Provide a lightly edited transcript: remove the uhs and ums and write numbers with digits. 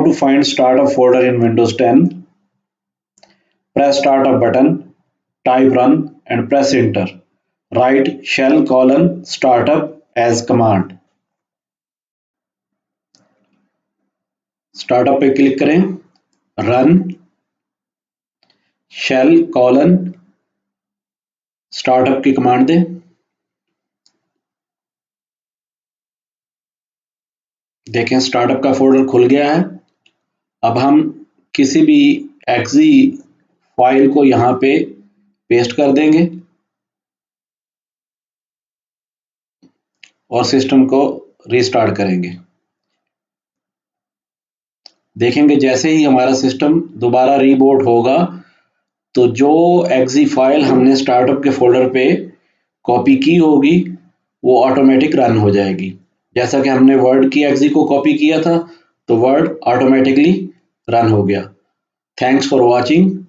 How to find startup folder in Windows 10? Press startup button, type run and press enter. Write shell startup as command. Startup पे click करें, run shell startup की command दें। देखें startup का folder खुल गया है। अब हम किसी भी एक्जी फाइल को यहाँ पे पेस्ट कर देंगे और सिस्टम को रीस्टार्ट करेंगे। देखेंगे जैसे ही हमारा सिस्टम दोबारा रीबूट होगा तो जो एक्जी फाइल हमने स्टार्टअप के फोल्डर पे कॉपी की होगी वो ऑटोमेटिक रन हो जाएगी। जैसा कि हमने वर्ड की एक्जी को कॉपी किया था तो वर्ड ऑटोमेटिकली रन हो गया। Thanks for watching.